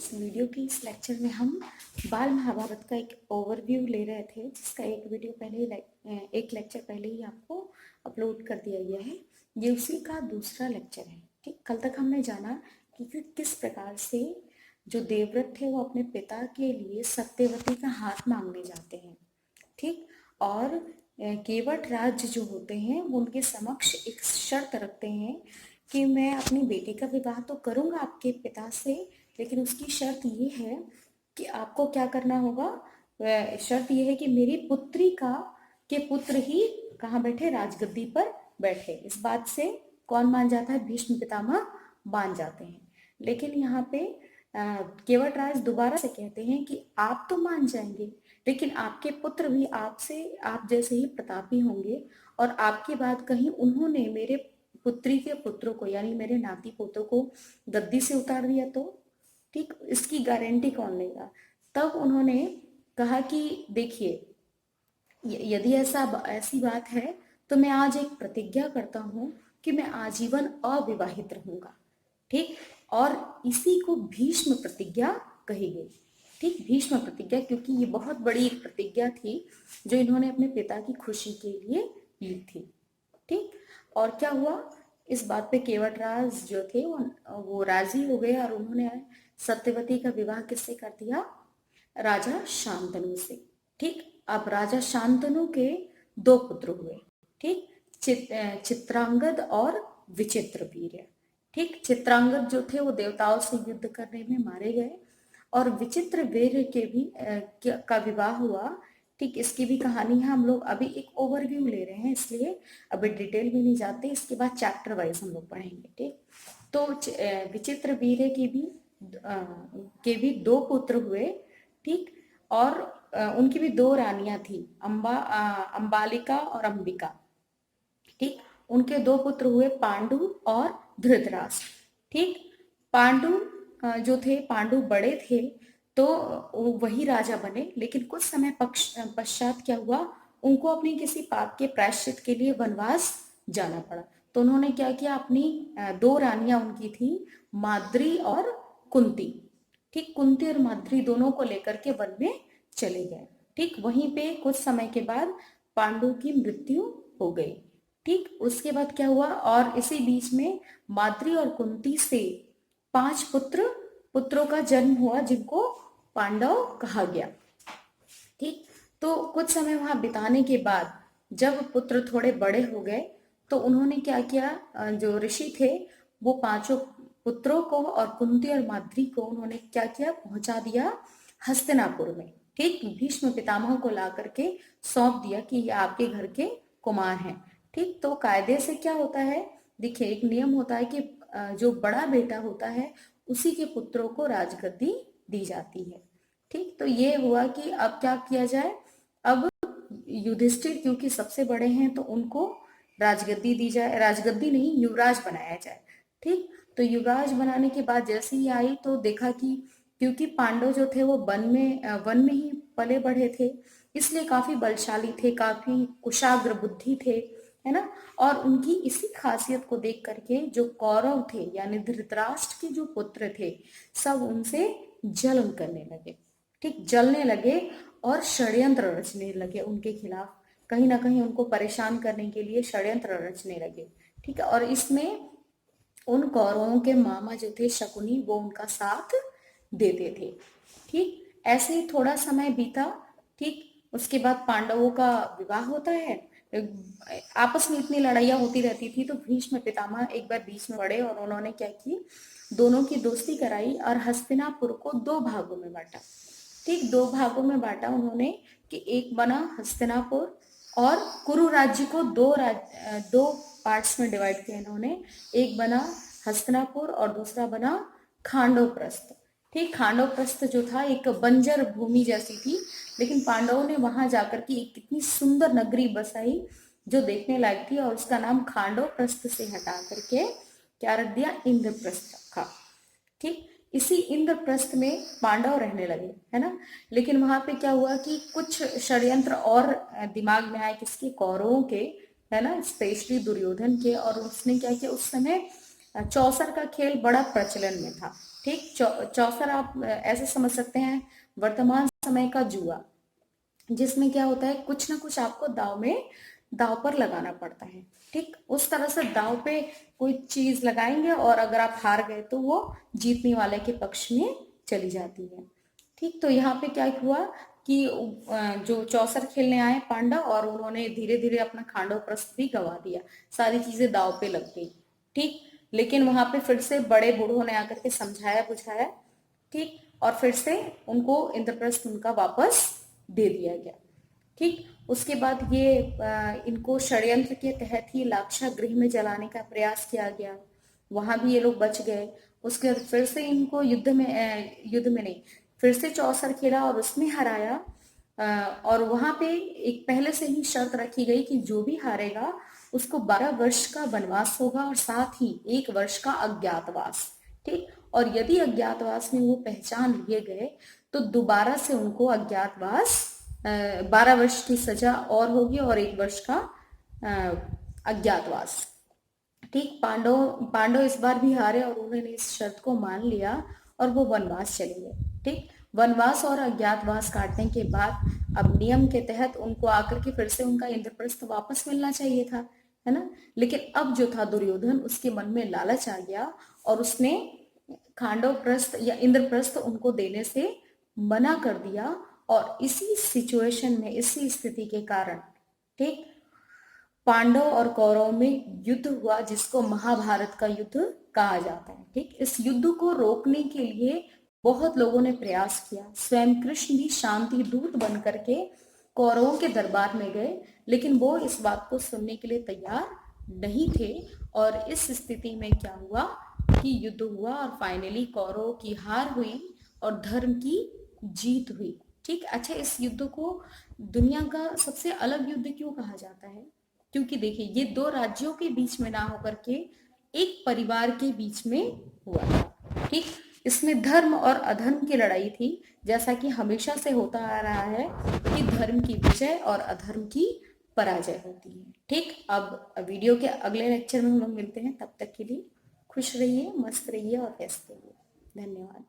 इस वीडियो की इस लेक्चर में हम बाल महाभारत का एक ओवरव्यू ले रहे थे, जिसका एक वीडियो पहले ही एक लेक्चर पहले ही आपको अपलोड कर दिया गया है। ये उसी का दूसरा लेक्चर है। ठीक, कल तक हमने जाना कि किस प्रकार से जो देवव्रत थे वो अपने पिता के लिए सत्यवती का हाथ मांगने जाते हैं। ठीक, और केवट राज जो होते हैं वो उनके समक्ष एक शर्त रखते हैं कि मैं अपनी बेटी का विवाह तो करूंगा आपके पिता से, लेकिन उसकी शर्त ये है कि आपको क्या करना होगा। शर्त ये है कि मेरी पुत्री के पुत्र ही कहाँ बैठे, राजगद्दी पर बैठे। इस बात से कौन मान जाता है? भीष्म पितामह मान जाते हैं। लेकिन यहाँ पे केवट राज दोबारा से कहते हैं कि आप तो मान जाएंगे, लेकिन आपके पुत्र भी आप जैसे ही प्रतापी होंगे, और आपके बाद कहीं उन्होंने मेरे पुत्री के पुत्रों को यानी मेरे नाती पोतों को गद्दी से उतार दिया तो ठीक, इसकी गारंटी कौन लेगा? तब उन्होंने कहा कि देखिए, यदि ऐसी बात है तो मैं आज एक प्रतिज्ञा करता हूं कि मैं आजीवन अविवाहित रहूंगा। ठीक, और इसी को भीष्म प्रतिज्ञा कही गई। ठीक, भीष्म प्रतिज्ञा, क्योंकि ये बहुत बड़ी एक प्रतिज्ञा थी जो इन्होंने अपने पिता की खुशी के लिए ली थी। ठीक, और क्या हुआ, इस बात पे केवटराज जो थे वो राजी हो गए और उन्होंने सत्यवती का विवाह किससे कर दिया? राजा शांतनु से। ठीक, अब राजा शांतनु के दो पुत्र हुए। ठीक, चित्रांगद और विचित्रवीर्य। ठीक, चित्रांगद जो थे वो देवताओं से युद्ध करने में मारे गए, और विचित्रवीर्य के भी का विवाह हुआ। ठीक, इसकी भी कहानी है। हम लोग अभी एक ओवरव्यू ले रहे हैं, इसलिए अभी डिटेल में नहीं जाते, इसके बाद चैप्टर वाइज हम लोग पढ़ेंगे। ठीक, तो विचित्रवीर्य के भी दो पुत्र हुए। ठीक, और उनकी भी दो रानियां थी, अंबालिका और अंबिका। ठीक, उनके दो पुत्र हुए, पांडु और धृतराष्ट्र। ठीक, पांडु जो थे, पांडु बड़े थे तो वही राजा बने, लेकिन कुछ समय पश्चात क्या हुआ, उनको अपने किसी पाप के प्रायश्चित के लिए वनवास जाना पड़ा। तो उन्होंने क्या किया, अपनी दो रानियां उनकी थी, माद्री और कुंती। ठीक, कुंती और माद्री दोनों को लेकर के वन में चले गए। ठीक, वहीं पे कुछ समय के बाद पांडु की मृत्यु हो गई। ठीक, उसके बाद क्या हुआ, और इसी बीच में माद्री और कुंती से 5 पुत्रों का जन्म हुआ, जिनको पांडव कहा गया। ठीक, तो कुछ समय वहां बिताने के बाद जब पुत्र थोड़े बड़े हो गए तो उन्होंने क्या किया, जो ऋषि थे वो 5 पुत्रों को और कुंती और माद्री को उन्होंने क्या किया, पहुंचा दिया हस्तिनापुर में। ठीक, भीष्म पितामह को ला करके सौंप दिया कि ये आपके घर के कुमार हैं। ठीक, तो कायदे से क्या होता है, देखिए एक नियम होता है कि जो बड़ा बेटा होता है उसी के पुत्रों को राजगद्दी दी जाती है। ठीक, तो ये हुआ कि अब क्या किया जाए, अब युधिष्ठिर क्योंकि सबसे बड़े हैं तो उनको राजगद्दी दी जाए, राजगद्दी नहीं, युवराज बनाया जाए। ठीक, तो युवराज बनाने के बाद जैसे ही आई तो देखा कि क्योंकि पांडव जो थे वो वन में ही पले बढ़े थे, इसलिए काफी बलशाली थे, काफी कुशाग्र बुद्धि थे, है ना। और उनकी इसी खासियत को देख करके जो कौरव थे यानी धृतराष्ट्र के जो पुत्र थे, सब उनसे जलन करने लगे। ठीक, जलने लगे और षड्यंत्र रचने लगे उनके खिलाफ, कहीं ना कहीं उनको परेशान करने के लिए षड्यंत्र रचने लगे। ठीक है, और इसमें उन कौरवों के मामा जो थे शकुनी, वो उनका साथ देते थे। ठीक, ऐसे ही थोड़ा समय बीता। ठीक, उसके बाद पांडवों का विवाह होता है। आपस में इतनी लड़ाइयाँ होती रहती थी तो भीष्म पितामह एक बार बीच में पड़े और उन्होंने क्या की, दोनों की दोस्ती कराई और हस्तिनापुर को 2 भागों में बांटा। ठीक, 2 भागों में बांटा उन्होंने कि एक बना हस्तिनापुर, और कुरु राज्य को 2 पार्ट्स में डिवाइड किया इन्होंने। एक बना हस्तिनापुर और दूसरा बना खांडवप्रस्थ। ठीक, खांडवप्रस्थ जो था एक बंजर भूमि जैसी थी, लेकिन पांडवों ने वहां जाकर के एक कितनी सुंदर नगरी बसाई जो देखने लायक थी, और उसका नाम खांडवप्रस्थ से हटा करके क्या रख दिया, इंद्रप्रस्थ रखा। ठीक, इसी इंद्रप्रस्थ में पांडव रहने लगे, है ना। लेकिन वहां पे क्या हुआ कि कुछ षड्यंत्र और दिमाग में आए, किसके, कौरवों के, है ना, स्पेशली दुर्योधन के। और उसने क्या किया, उस समय चौसर का खेल बड़ा प्रचलन में था। ठीक, चौसर आप ऐसे समझ सकते हैं वर्तमान समय का जुआ, जिसमें क्या होता है कुछ ना कुछ आपको दाव पर लगाना पड़ता है। ठीक, उस तरह से दाव पे कोई चीज लगाएंगे और अगर आप हार गए तो वो जीतने वाले के पक्ष में चली जाती है। ठीक, तो यहाँ पे क्या हुआ कि जो चौसर खेलने आए पांडव, और उन्होंने धीरे धीरे अपना खांडव प्रस्थ भी गवा दिया, सारी चीजें दाव पे लग गई। ठीक, लेकिन वहां पे फिर से बड़े बूढ़ों ने आकर के समझाया बुझाया। ठीक, और फिर से उनको इंद्रप्रस्थ उनका वापस दे दिया गया। ठीक, उसके बाद ये इनको षड्यंत्र के तहत ही लाक्षा गृह में जलाने का प्रयास किया गया, वहां भी ये लोग बच गए। उसके बाद फिर से इनको युद्ध में नहीं, फिर से चौसर खेला और उसमें हराया। और वहां पे एक पहले से ही शर्त रखी गई कि जो भी हारेगा उसको 12 वर्ष का वनवास होगा और साथ ही 1 वर्ष का अज्ञातवास। ठीक, और यदि अज्ञातवास में वो पहचान लिए गए तो दोबारा से उनको अज्ञातवास 12 वर्ष की सजा और होगी और 1 वर्ष का अज्ञातवास। ठीक, पांडव इस बार भी हारे और उन्होंने इस शर्त को मान लिया और वो वनवास चले गए। ठीक, वनवास और अज्ञातवास काटने के बाद अब नियम के तहत उनको आकर के फिर से उनका इंद्रप्रस्थ वापस मिलना चाहिए था, है ना। लेकिन अब जो था दुर्योधन, उसके मन में लालच आ गया और उसने खांडव प्रस्थ या इंद्रप्रस्थ उनको देने से मना कर दिया। और इसी सिचुएशन में, इसी स्थिति के कारण, ठीक, पांडव और कौरव में युद्ध हुआ जिसको महाभारत का युद्ध कहा जाता है। ठीक, इस युद्ध को रोकने के लिए बहुत लोगों ने प्रयास किया, स्वयं कृष्ण भी शांति दूत बन करके कौरवों के दरबार में गए, लेकिन वो इस बात को सुनने के लिए तैयार नहीं थे। और इस स्थिति में क्या हुआ कि युद्ध हुआ और फाइनली कौरवों की हार हुई और धर्म की जीत हुई। ठीक, अच्छा, इस युद्ध को दुनिया का सबसे अलग युद्ध क्यों कहा जाता है? क्योंकि देखिए, ये 2 राज्यों के बीच में ना होकर के एक परिवार के बीच में हुआ था। ठीक, इसमें धर्म और अधर्म की लड़ाई थी, जैसा कि हमेशा से होता आ रहा है कि धर्म की विजय और अधर्म की पराजय होती है। ठीक, अब वीडियो के अगले लेक्चर में हम लोग मिलते हैं, तब तक के लिए खुश रहिए, मस्त रहिए और व्यस्त रहिए। धन्यवाद।